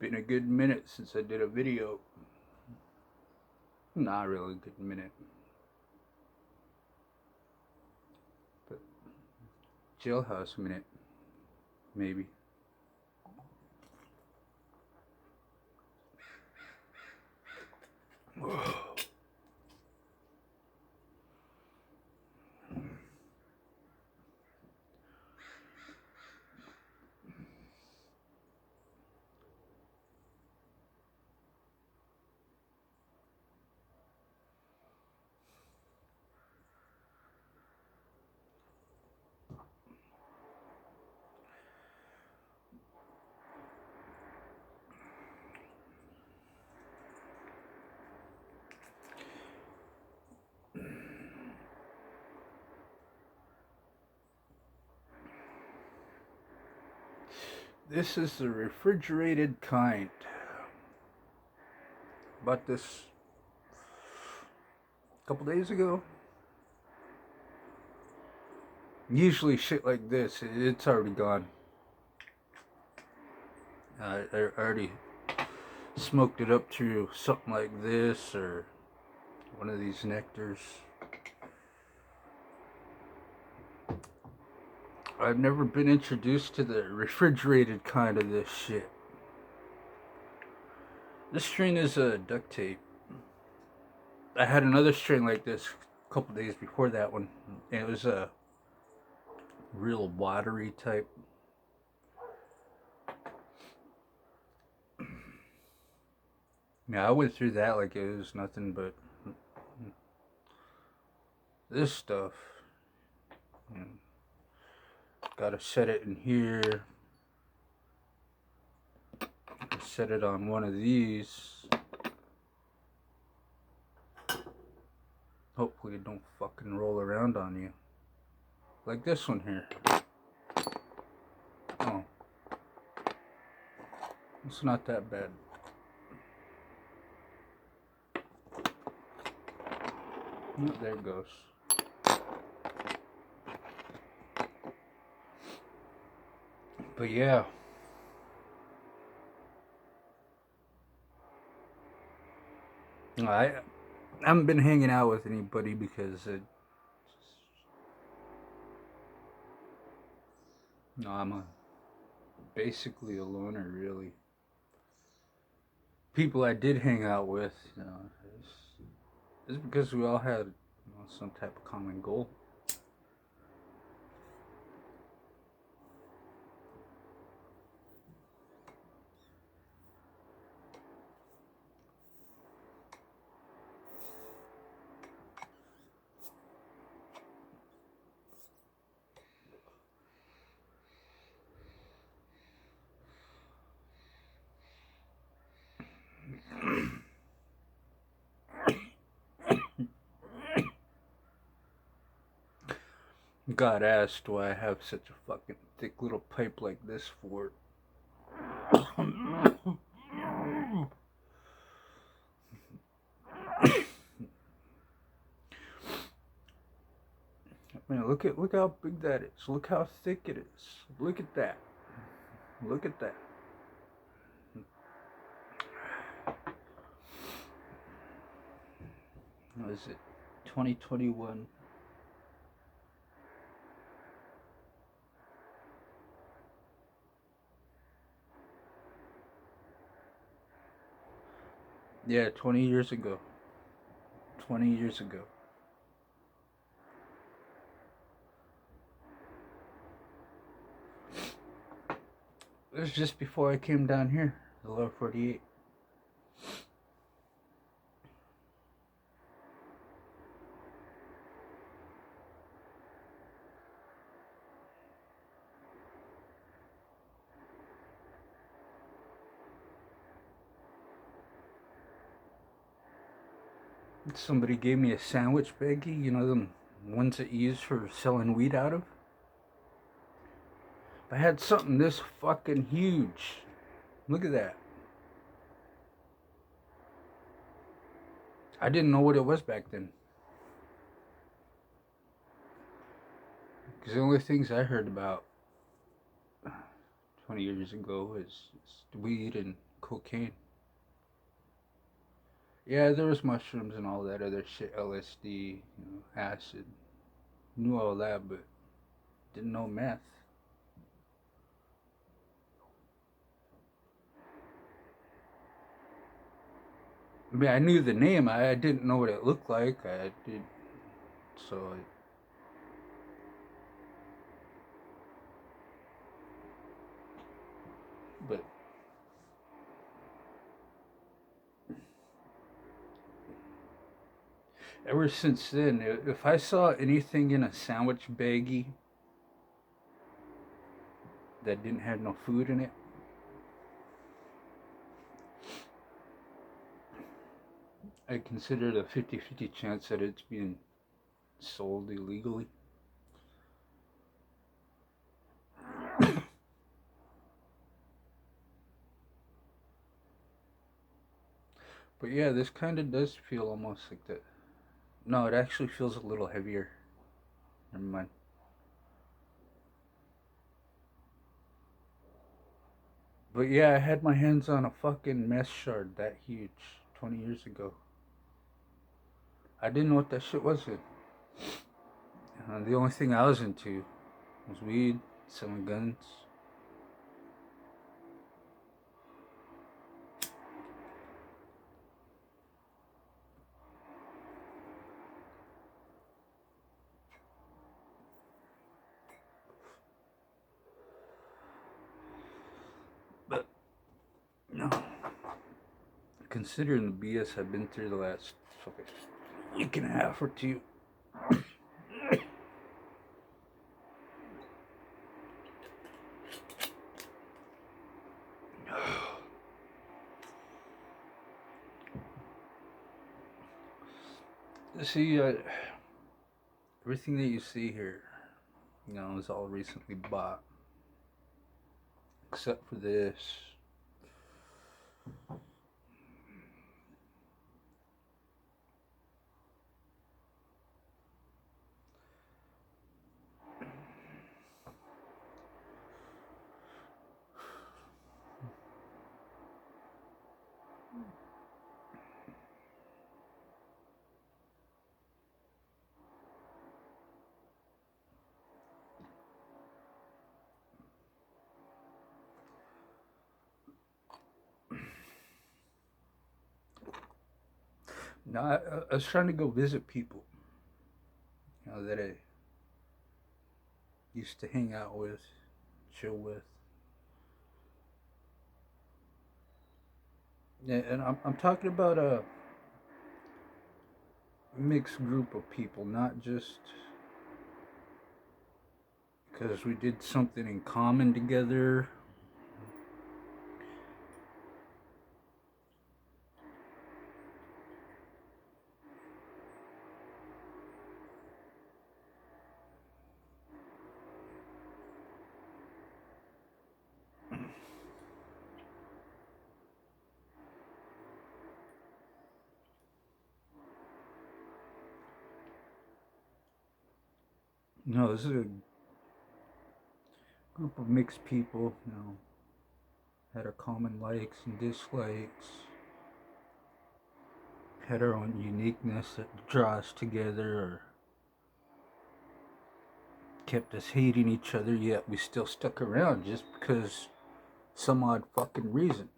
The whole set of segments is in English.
Been a good minute since I did a video. Not really a good minute. But jailhouse minute, maybe. This is the refrigerated kind. Bought this a couple days ago. Usually shit like this, it's already gone. I already smoked it up through something like this or one of these nectars. I've never been introduced to the refrigerated kind of this shit. This strain is a duct tape. I had another strain like this a couple days before that one, and it was a real watery type. Yeah, I went through that like it was nothing, but this stuff, you know, gotta set it in here. Set it on one of these. Hopefully it don't fucking roll around on you. Like this one here. Oh. It's not that bad. Oh, there it goes. But yeah. I haven't been hanging out with anybody because I'm basically a loner, really. People I did hang out with, it's because we all had some type of common goal. God asked why I have such a fucking thick little pipe like this for. Man, look how big that is. Look how thick it is. Look at that. Look at that. What is it? 2021. Yeah, 20 years ago. 20 years ago. It was just before I came down here, the lower 48. Somebody gave me a sandwich baggie, you know, them ones that you use for selling weed out of. I had something this fucking huge. Look at that. I didn't know what it was back then. Because the only things I heard about 20 years ago is weed and cocaine. Yeah, there was mushrooms and all that other shit, LSD, acid. Knew all that, but didn't know meth. I mean, I knew the name. I didn't know what it looked like. I did, so. But ever since then, if I saw anything in a sandwich baggie that didn't have no food in it, I considered a 50-50 chance that it's being sold illegally. But yeah, this kind of does feel almost like that. No, it actually feels a little heavier. Never mind. But yeah, I had my hands on a fucking mess shard that huge 20 years ago. I didn't know what that shit was. The only thing I was into was weed, selling guns. But no, considering the BS I've been through the last fucking week and a half or two. See, everything that you see here, is all recently bought, except for this. No, I was trying to go visit people, that I used to hang out with, chill with. Yeah, and I'm talking about a mixed group of people, not just because we did something in common together. No, this is a group of mixed people, had our common likes and dislikes, had our own uniqueness that draw us together or kept us hating each other, yet we still stuck around just because some odd fucking reason.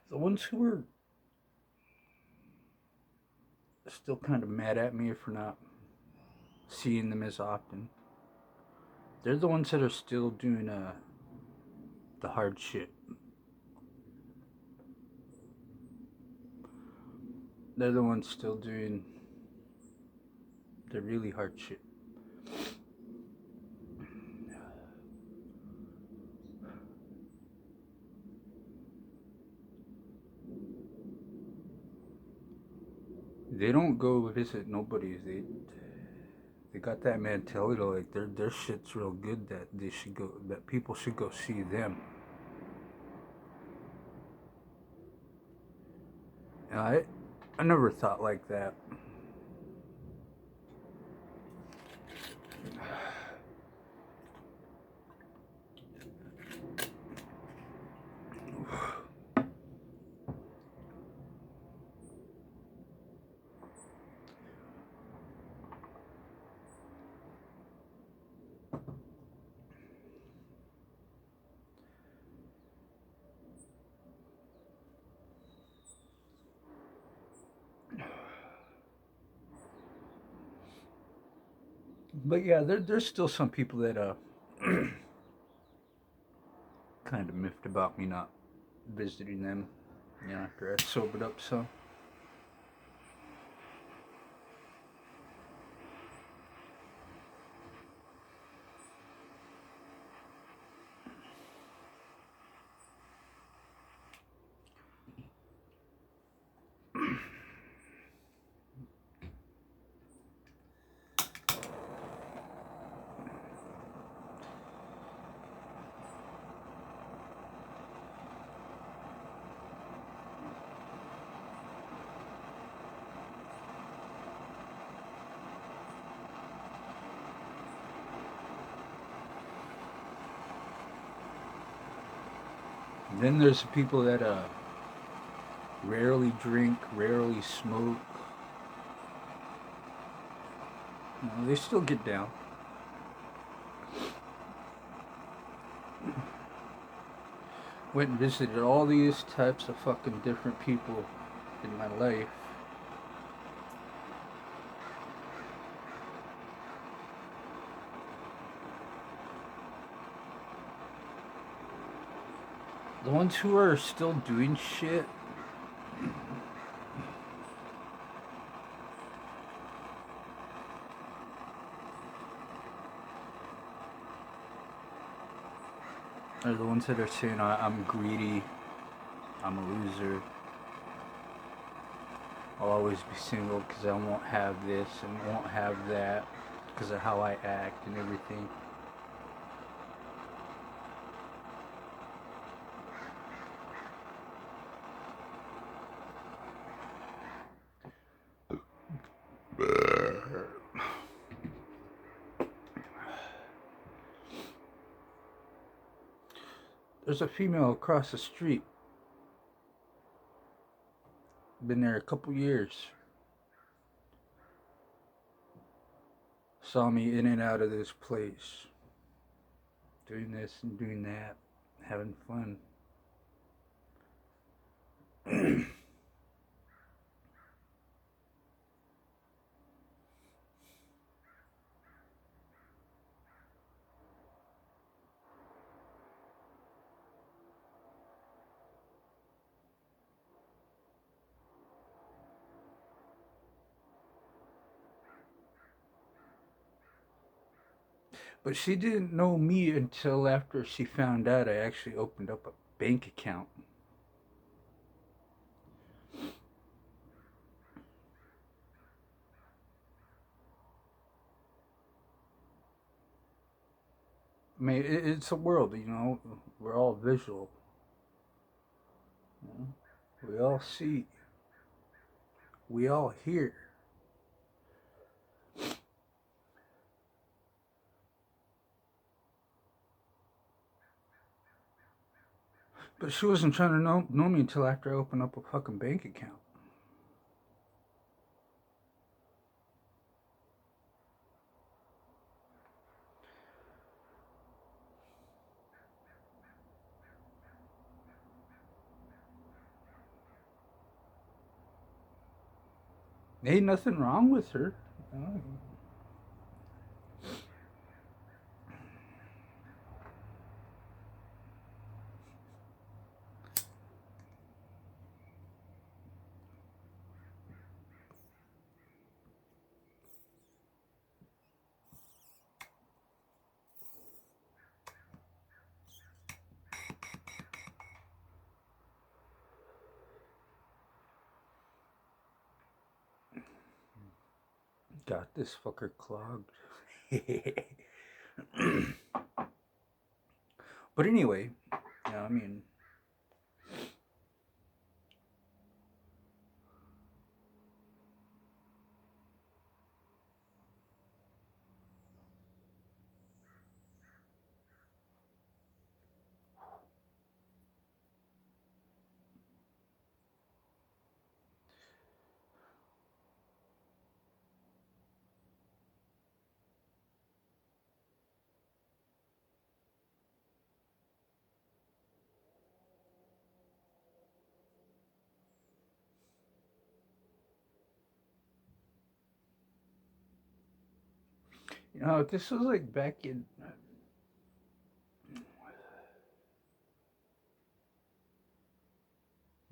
The ones who were still kind of mad at me for not seeing them as often, They're the ones that are still doing the hard shit. They're the ones still doing the really hard shit. They don't go visit nobody. They got that mentality like their shit's real good that they should go, that people should go see them. And I never thought like that. But yeah, there's still some people that kind of miffed about me not visiting them. You know, after I sobered up some. Then there's the people that rarely drink, rarely smoke. You know, they still get down. Went and visited all these types of fucking different people in my life. The ones who are still doing shit are the ones that are saying, I'm greedy, I'm a loser, I'll always be single because I won't have this and won't have that because of how I act and everything. There's a female across the street. Been there a couple years. Saw me in and out of this place. Doing this and doing that. Having fun. But she didn't know me until after she found out I actually opened up a bank account. I mean, it's a world, you know. We're all visual. You know? We all see. We all hear. But she wasn't trying to know me until after I opened up a fucking bank account. Ain't nothing wrong with her. You know? Got this fucker clogged. But anyway, yeah, I mean, this was like back in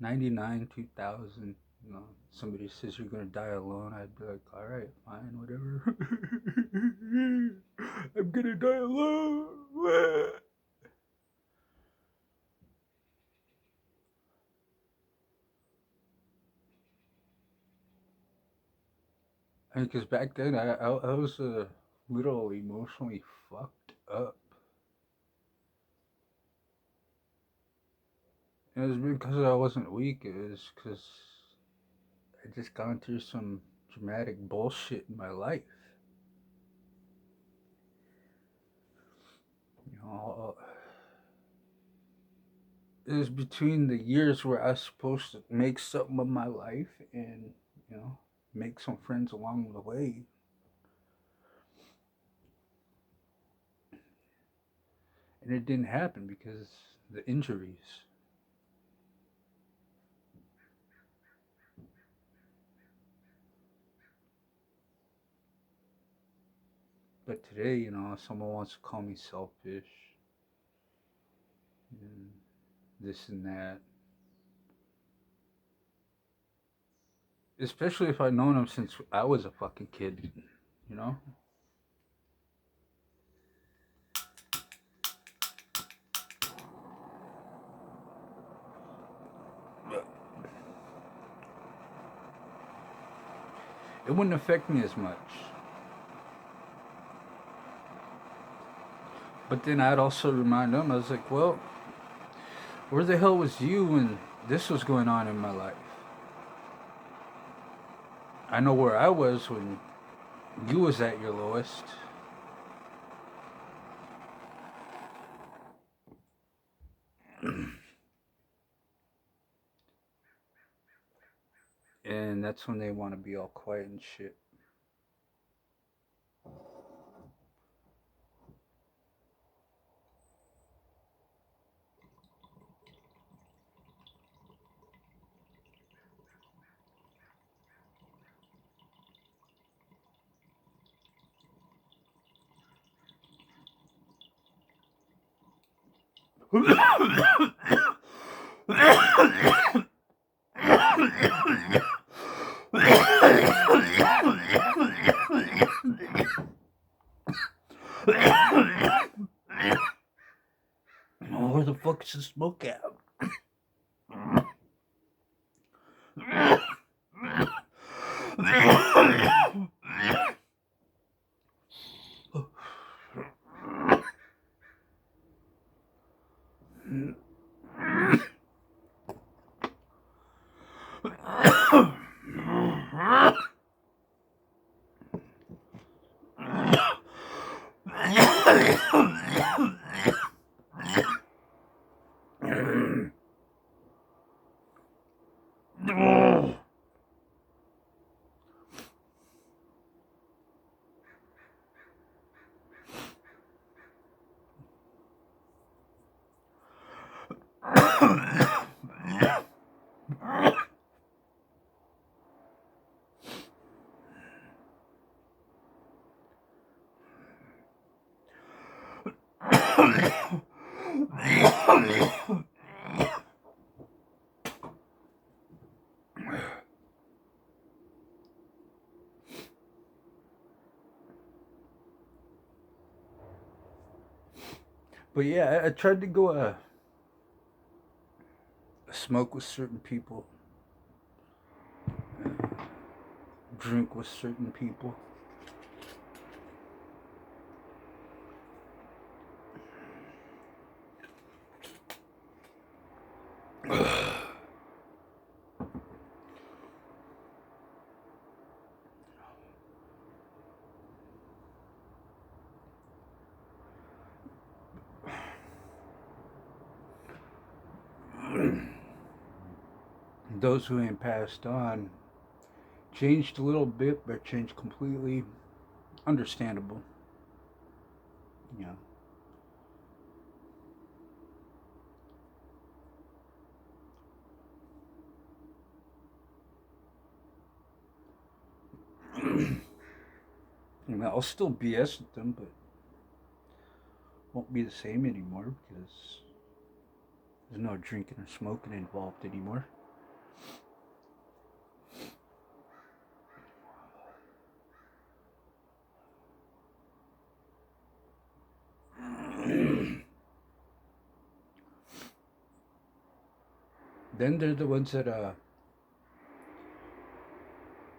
99, 2000. Somebody says you're gonna die alone, I'd be like, all right, fine, whatever. I'm gonna die alone. Because back then I was a little emotionally fucked up. It was because I wasn't weak. It was because I just gone through some dramatic bullshit in my life. You know, it was between the years where I was supposed to make something of my life and make some friends along the way. And it didn't happen because the injuries. But today, someone wants to call me selfish and this and that. Especially if I've known him since I was a fucking kid, you know? It wouldn't affect me as much. But then I'd also remind them, I was like, well, where the hell was you when this was going on in my life? I know where I was when you was at your lowest. And that's when they want to be all quiet and shit. Where the fuck is the smoke at? But yeah, I tried to go smoke with certain people, drink with certain people. Those who ain't passed on changed a little bit, but changed completely. Understandable. Yeah. I mean, I'll still BS with them, but won't be the same anymore because there's no drinking or smoking involved anymore. Then they're the ones that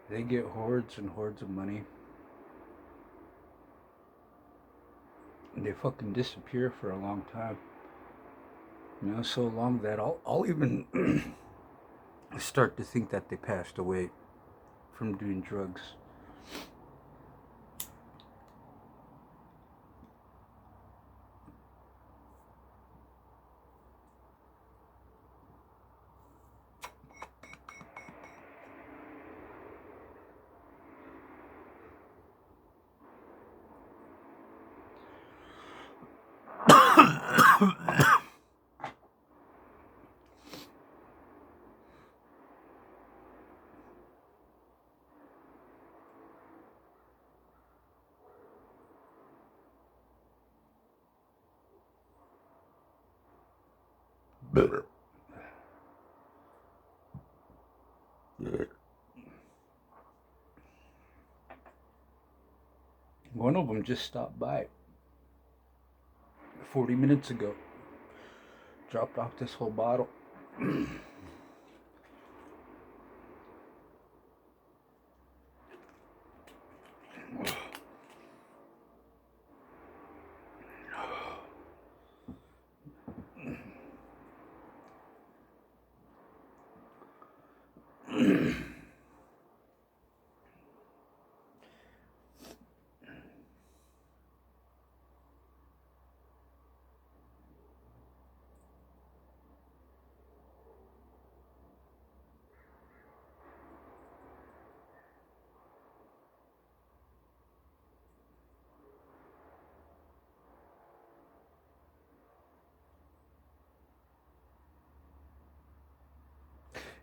they get hordes and hordes of money. And they fucking disappear for a long time. So long that I'll even start to think that they passed away from doing drugs. Better. One of them just stopped by 40 minutes ago. Dropped off this whole bottle.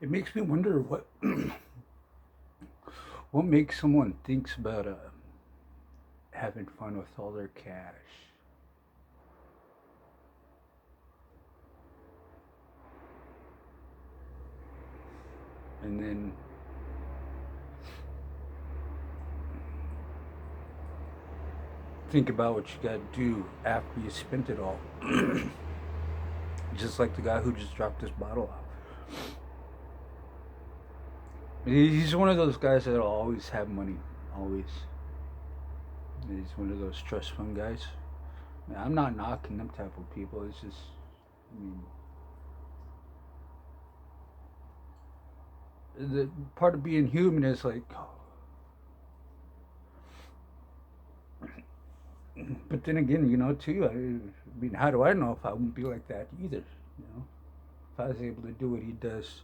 It makes me wonder what makes someone thinks about having fun with all their cash. And then think about what you gotta do after you spent it all. Just like the guy who just dropped this bottle off. He's one of those guys that'll always have money. Always. He's one of those trust fund guys. I'm not knocking them type of people. It's just, I mean, the part of being human is like, but then again, too, I mean, how do I know if I wouldn't be like that either? If I was able to do what he does.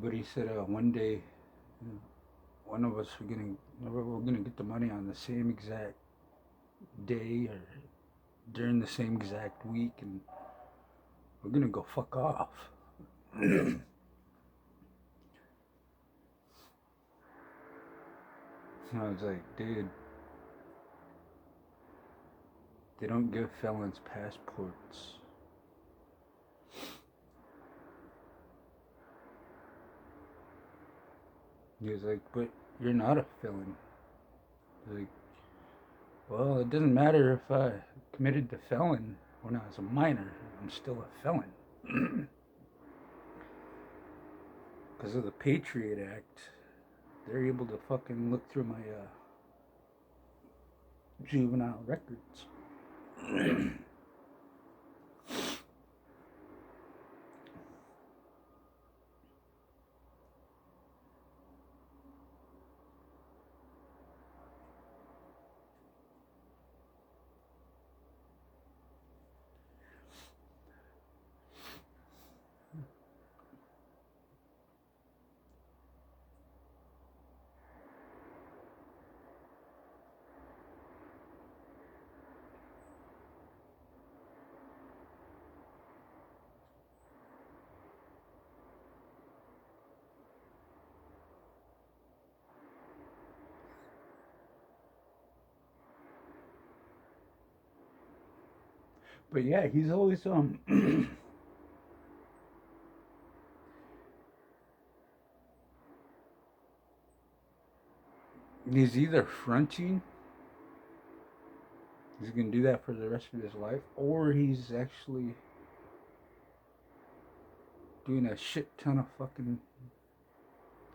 But he said one day, one of us we're gonna get the money on the same exact day or during the same exact week, and we're gonna go fuck off. I was like, dude, they don't give felons passports. He was like, but you're not a felon. Like, well, it doesn't matter if I committed the felon when I was a minor. I'm still a felon. Because of the Patriot Act, they're able to fucking look through my juvenile records. But yeah, he's always he's either fronting, he's gonna do that for the rest of his life, or he's actually doing a shit ton of fucking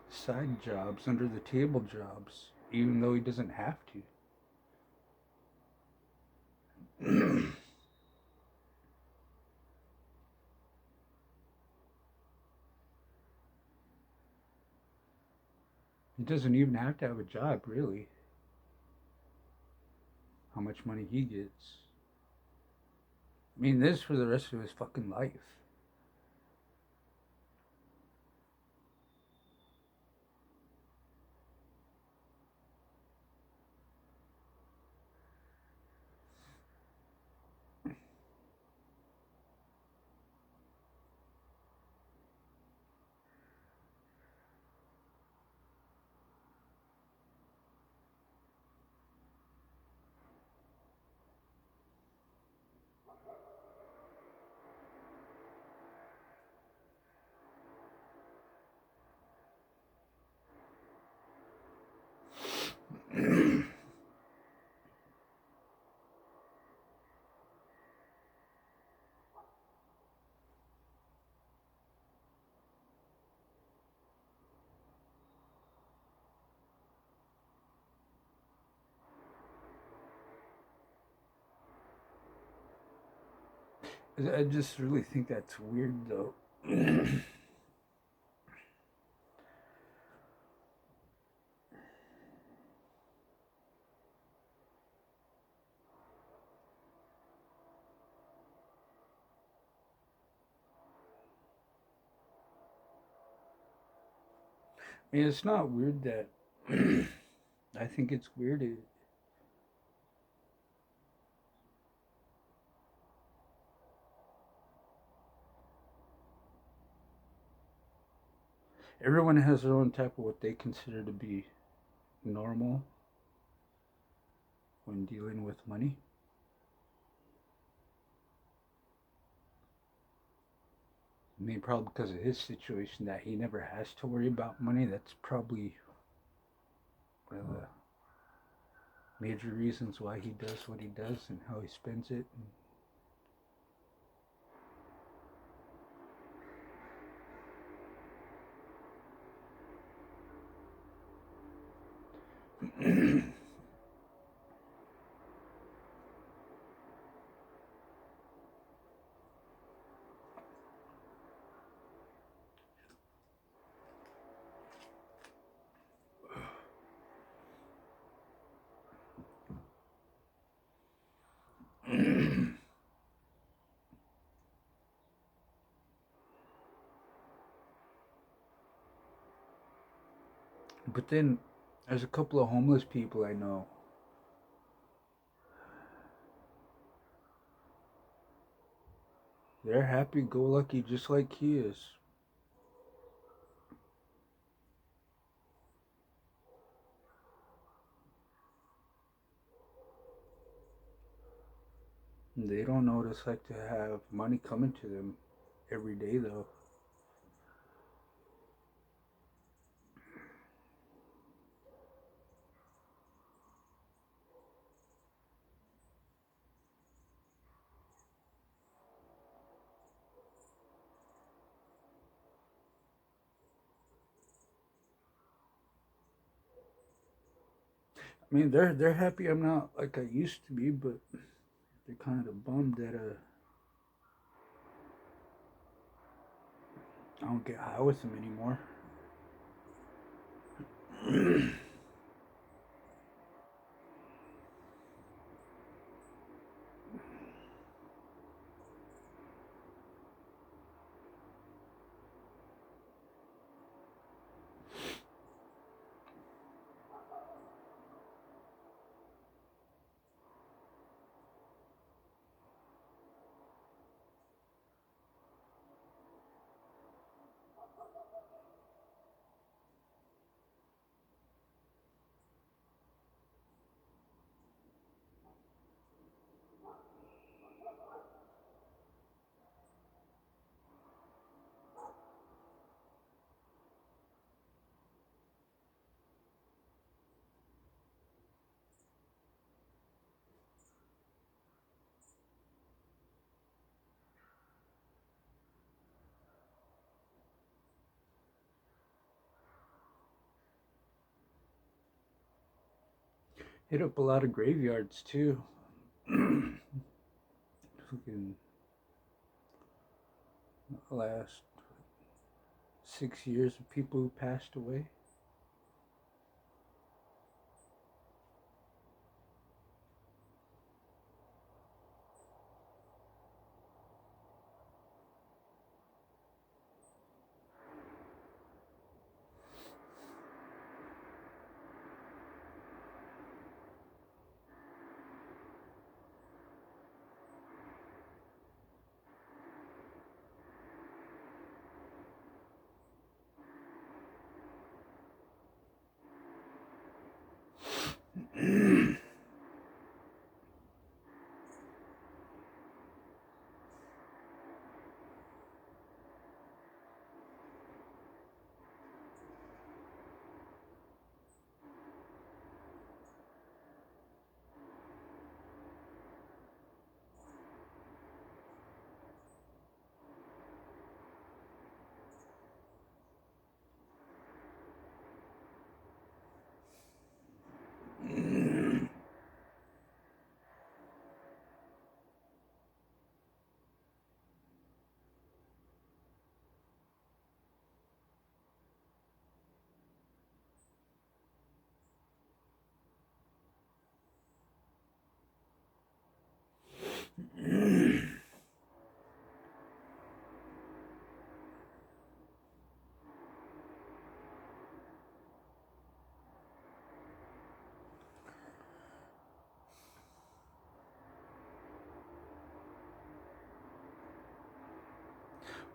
side jobs, under the table jobs, even though he doesn't have to. He doesn't even have to have a job, really. How much money he gets. I mean, this for the rest of his fucking life. I just really think that's weird, though. I mean, it's not weird that. I think it's weird. Everyone has their own type of what they consider to be normal when dealing with money. I mean, probably because of his situation that he never has to worry about money. That's probably one of the major reasons why he does what he does and how he spends it. But then there's a couple of homeless people I know. They're happy go lucky just like he is. They don't know what it's like to have money coming to them every day, though. I mean, they're happy I'm not like I used to be, but they're kind of bummed that I don't get high with them anymore. Hit up a lot of graveyards too. Fucking last 6 years of people who passed away.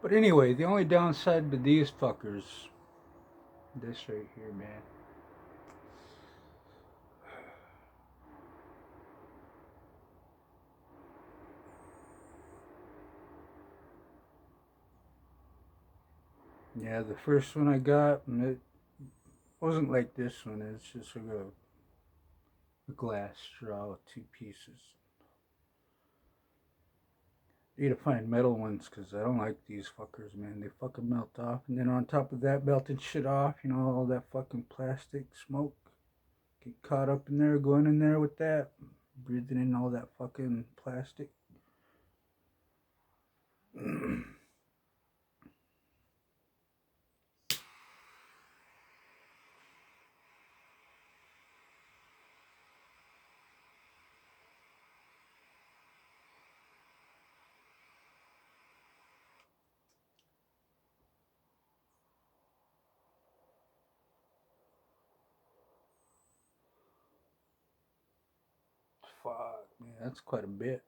But anyway, the only downside to these fuckers, this right here, man. Yeah, the first one I got, it wasn't like this one. It's just like a glass straw with two pieces. You need to find metal ones because I don't like these fuckers, man. They fucking melt off. And then on top of that, melted shit off, all that fucking plastic smoke. Get caught up in there, going in there with that, breathing in all that fucking plastic. Fuck, man, that's quite a bit.